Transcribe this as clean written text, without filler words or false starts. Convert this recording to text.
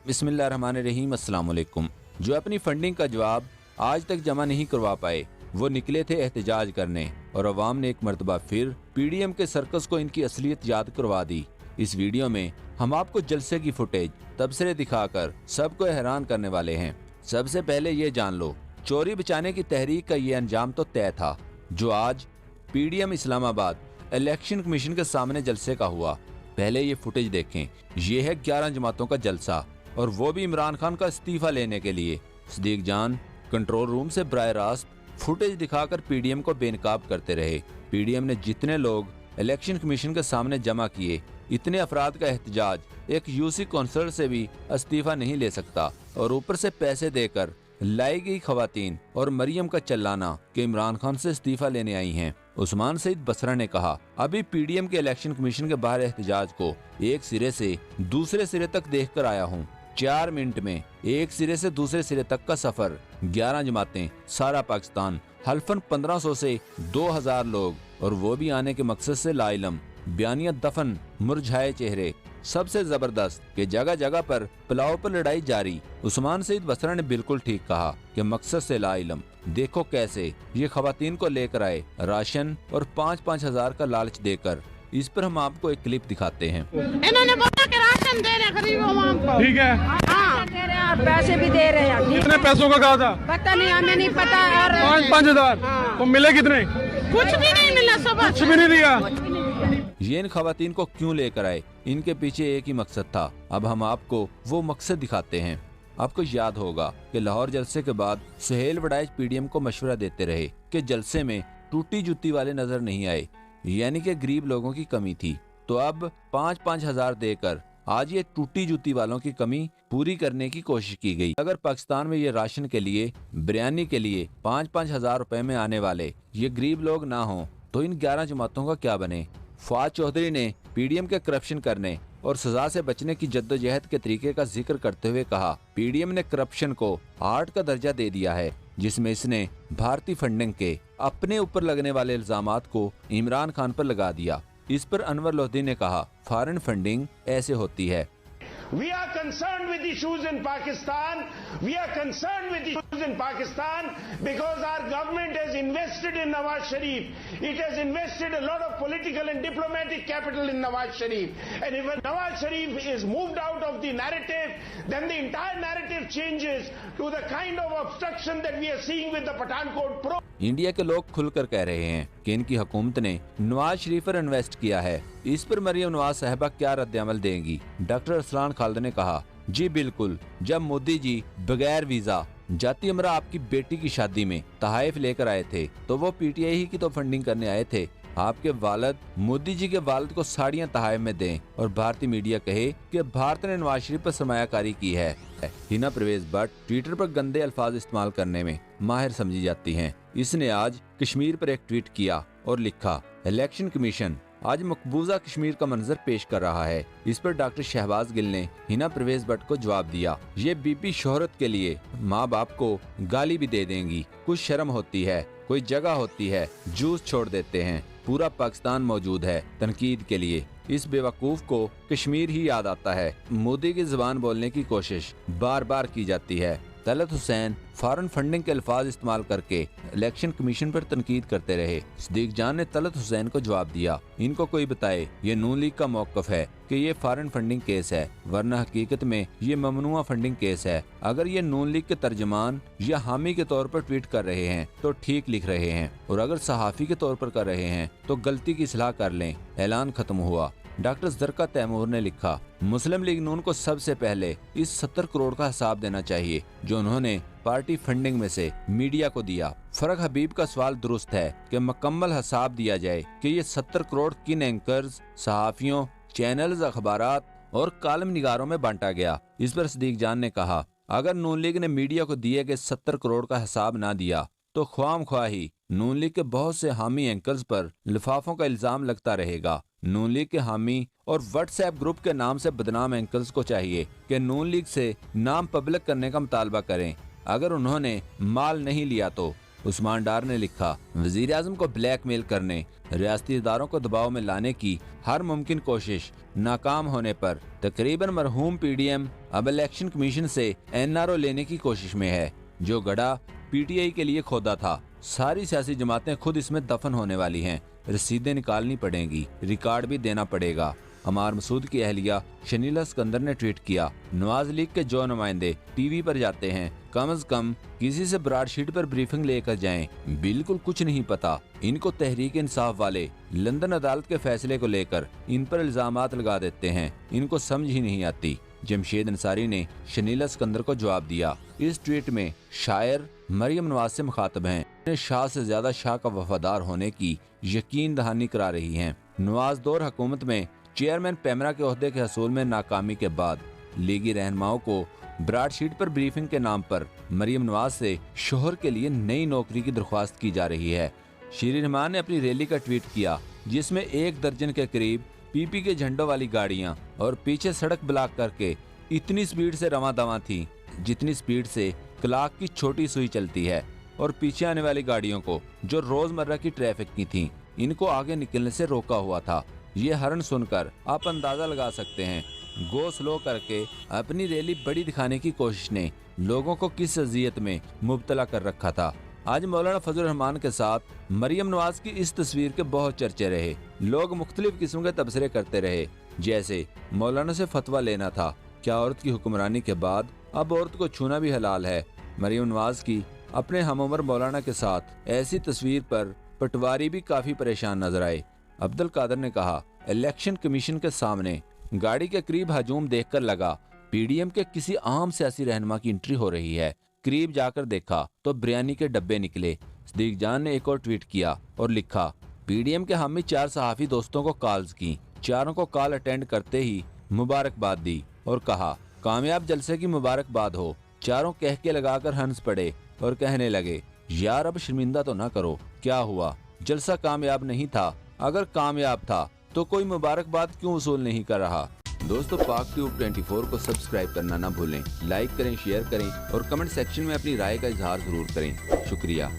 बिस्मिल्लाहिर्रहमानिर्रहीम, अस्सलाम वालेकुम। जो अपनी फंडिंग का जवाब आज तक जमा नहीं करवा पाए वो निकले थे एहतजाज करने और अवाम ने एक मरतबा फिर पीडीएम के सर्कस को इनकी असलियत याद करवा दी। इस वीडियो में हम आपको जलसे की फुटेज तबसरे दिखाकर सबको हैरान करने वाले हैं। सबसे पहले ये जान लो, चोरी बचाने की तहरीक का ये अंजाम तो तय था जो आज पीडीएम इस्लामाबाद इलेक्शन कमीशन के सामने जलसे का हुआ। पहले ये फुटेज देखें। ये है 11 जमातों का जलसा और वो भी इमरान खान का इस्तीफा लेने के लिए। सदीक जान कंट्रोल रूम से बराह रास्त फुटेज दिखाकर पीडीएम को बेनकाब करते रहे। पीडीएम ने जितने लोग इलेक्शन कमीशन के सामने जमा किए, इतने अफराद का एहतजाज एक यूसी कौंसलर से भी इस्तीफा नहीं ले सकता। और ऊपर से पैसे देकर लाई गई खवातीन और मरियम का चिल्लाना कि इमरान खान से इस्तीफा लेने आई हैं। उस्मान सईद बसरा ने कहा, अभी पीडीएम के इलेक्शन कमीशन के बाहर एहतजाज को एक सिरे से दूसरे सिरे तक देख कर आया हूँ। 4 मिनट में एक सिरे से दूसरे सिरे तक का सफर, 11 जमातें, सारा पाकिस्तान, हल्फन 1500 से 2000 लोग, और वो भी आने के मकसद से लाइलम, बयानिया दफन, मुरझाए चेहरे। सबसे जबरदस्त कि जगह जगह पर पुलाव पर लड़ाई जारी। उस्मान सईद बसरा ने बिल्कुल ठीक कहा कि मकसद से लाइलम। देखो कैसे ये खवातीन को लेकर आए राशन और 5-5 हजार का लालच देकर। इस पर हम आपको एक क्लिप दिखाते हैं। इन्होंने बोला कि राशन दे रहे गरीब आवाम को। ठीक है, हाँ दे रहे हैं और पैसे भी दे रहे हैं। कितने पैसों का कहा था? पता नहीं, हमें नहीं पता। और 5-5 हजार। हाँ। तो मिले कितने? कुछ भी नहीं मिला, सब कुछ भी नहीं दिया। ये इन खवातीन को क्यों लेकर आए, इनके पीछे एक ही मकसद था। अब हम आपको वो मकसद दिखाते हैं। आपको याद होगा कि लाहौर जलसे के बाद सुहेल वड़ाइच पीडीएम को मशवरा देते रहे कि जलसे में टूटी जुत्ती वाले नजर नहीं आए, यानी कि गरीब लोगों की कमी थी। तो अब 5-5 हजार देकर आज ये टूटी जुत्ती वालों की कमी पूरी करने की कोशिश की गई। अगर पाकिस्तान में ये राशन के लिए, बिरयानी के लिए 5-5 हजार रुपए में आने वाले ये गरीब लोग ना हों तो इन 11 जमातों का क्या बने। फवाद चौधरी ने पीडीएम के करप्शन करने और सजा से बचने की जद्दोजहद के तरीके का जिक्र करते हुए कहा, पीडीएम ने करप्शन को आर्ट का दर्जा दे दिया है, जिसमें इसने भारतीय फंडिंग के अपने ऊपर लगने वाले इल्जामात को इमरान खान पर लगा दिया। इस पर अनवर लोधी ने कहा, फॉरेन फंडिंग ऐसे होती है। We are concerned with issues in Pakistan. We are concerned with issues in Pakistan because our government has invested in Nawaz Sharif. It has invested a lot of political and diplomatic capital in Nawaz Sharif. And if Nawaz Sharif is moved out of the narrative, then the entire narrative changes to the kind of obstruction that we are seeing with the Pathankot Pro. India के लोग खुलकर कह रहे हैं कि इनकी हुकूमत ने नवाज शरीफ पर इन्वेस्ट किया है। इस पर मरियम नवाज साहिबा क्या रद्द-ए-अमल देंगी? डॉक्टर अरसलान खालिद ने कहा, जी बिल्कुल, जब मोदी जी बगैर वीजा जाती उम्रा आपकी बेटी की शादी में तहाइफ लेकर आए थे तो वो पीटीआई ही की तो फंडिंग करने आए थे। आपके वालिद मोदी जी के वालिद को साड़ियां तहाइफ में दें और भारतीय मीडिया कहे कि भारत ने नवाज शरीफ पर सरमायाकारी की है। हिना परवेज भट्ट ट्विटर पर गंदे अल्फाज इस्तेमाल करने में माहिर समझी जाती हैं। इसने आज कश्मीर पर एक ट्वीट किया और लिखा, इलेक्शन कमीशन आज मकबूजा कश्मीर का मंजर पेश कर रहा है। इस पर डॉक्टर शहबाज गिल ने हिना परवेज भट्ट को जवाब दिया, ये बीपी शोहरत के लिए माँ बाप को गाली भी दे देंगी। कुछ शर्म होती है, कोई जगह होती है, जूस छोड़ देते हैं। पूरा पाकिस्तान मौजूद है तनकीद के लिए। इस बेवकूफ को कश्मीर ही याद आता है। मोदी की जुबान बोलने की कोशिश बार बार की जाती है। तलत हुसैन फॉरेन फंडिंग के अल्फाज इस्तेमाल करके इलेक्शन कमीशन पर तनकीद करते रहे। सदीक जान ने तलत हुसैन को जवाब दिया, इनको कोई बताए ये नून लीग का मौकफ है कि ये फॉरेन फंडिंग केस है, वरना हकीकत में ये ममनुआ फंडिंग केस है। अगर ये नून लीग के तर्जमान या हामी के तौर पर ट्वीट कर रहे हैं तो ठीक लिख रहे हैं, और अगर सहाफी के तौर पर कर रहे हैं तो गलती की इस्लाह कर लें। ऐलान खत्म हुआ। डॉक्टर जरका तैमूर ने लिखा, मुस्लिम लीग नून को सबसे पहले इस 70 करोड़ का हिसाब देना चाहिए जो उन्होंने पार्टी फंडिंग में से मीडिया को दिया। फरक हबीब का सवाल दुरुस्त है कि मुकम्मल हिसाब दिया जाए कि ये 70 करोड़ किन एंकर्स, सहाफियों, चैनल्स, अखबारात और कालम निगारों में बांटा गया। इस पर सदीक जान ने कहा, अगर नून लीग ने मीडिया को दिए गए 70 करोड़ का हिसाब ना दिया तो ख्वाम ख्वाही नून लीग के बहुत से हामी एंकर्स पर लिफाफों का इल्जाम लगता रहेगा। नून लीग के हामी और व्हाट्सएप ग्रुप के नाम से बदनाम एंकर्स को चाहिए कि नून लीग से नाम पब्लिक करने का मुतालबा करें। अगर उन्होंने माल नहीं लिया तो उस्मान डार ने लिखा, वजीर आजम को ब्लैकमेल करने, रियासती इदारों को दबाव में लाने की हर मुमकिन कोशिश नाकाम होने पर तकरीबन मरहूम पीडीएम अब इलेक्शन कमीशन से एनआरओ लेने की कोशिश में है। जो गड्ढा पीटीआई के लिए खोदा था, सारी सियासी जमातें खुद इसमें दफन होने वाली हैं। रसीदें निकालनी पड़ेंगी, रिकॉर्ड भी देना पड़ेगा। अमार मसूद की अहलिया शनीला सिकंदर ने ट्वीट किया, नवाज लीग के जो नुमाइंदे टीवी पर जाते हैं, कम से कम किसी से ब्रॉडशीट पर ब्रीफिंग लेकर जाएं। बिल्कुल कुछ नहीं पता। इनको तहरीक इंसाफ वाले लंदन अदालत के फैसले को लेकर इन पर इल्जामात लगा देते हैं। इनको समझ ही नहीं आती। जमशेद अंसारी ने शनीला सिकंदर को जवाब दिया। इस ट्वीट में शायर मरियम नवाज से मुखातब हैं, शाह से ज्यादा शाह का वफादार होने की यकीन दहानी करा रही हैं। नवाज दौर हुकूमत में चेयरमैन पैमरा के ओहदे के हसूल में नाकामी के बाद लीगी रहनुमाओं को ब्रॉडशीट पर ब्रीफिंग के नाम पर मरियम नवाज से शोहर के लिए नई नौकरी की दरख्वास्त की जा रही है। शीरी रहमान ने अपनी रैली का ट्वीट किया, जिसमें 1 दर्जन के करीब पीपी के झंडों वाली गाड़ियां और पीछे सड़क ब्लॉक करके इतनी स्पीड से रवां दवां थी जितनी स्पीड से क्लॉक की छोटी सुई चलती है, और पीछे आने वाली गाड़ियों को जो रोजमर्रा की ट्रैफिक की थी, इनको आगे निकलने से रोका हुआ था। ये हरन सुनकर आप अंदाजा लगा सकते हैं गो स्लो करके अपनी रैली बड़ी दिखाने की कोशिश ने लोगों को किस अजियत में मुब्तला कर रखा था। आज मौलाना फजल रहमान के साथ मरियम नवाज की इस तस्वीर के बहुत चर्चे रहे। लोग मुख्तलिफ किस्म के तबसरे करते रहे, जैसे मौलाना से फतवा लेना था, क्या औरत की हुक्मरानी के बाद अब औरत को छूना भी हलाल है। मरियम नवाज की अपने हमउम्र मौलाना के साथ ऐसी तस्वीर पर पटवारी भी काफी परेशान नजर आए। अब्दुल कादर ने कहा, इलेक्शन कमीशन के सामने गाड़ी के करीब हजूम देखकर लगा पीडीएम के किसी आम सियासी रहनुमा की एंट्री हो रही है। करीब जाकर देखा तो बिरयानी के डब्बे निकले। सदीक जान ने एक और ट्वीट किया और लिखा, पीडीएम के हामी 4 सहाफी दोस्तों को कॉल्स की, चारों को कॉल अटेंड करते ही मुबारकबाद दी और कहा, कामयाब जलसे की मुबारकबाद हो। चारों कह के लगाकर हंस पड़े और कहने लगे, यार अब शर्मिंदा तो ना करो। क्या हुआ, जलसा कामयाब नहीं था? अगर कामयाब था तो कोई मुबारकबाद क्यों वसूल नहीं कर रहा? दोस्तों, पाक ट्यूब 24 को सब्सक्राइब करना ना भूलें। लाइक करें, शेयर करें और कमेंट सेक्शन में अपनी राय का इजहार जरूर करें। शुक्रिया।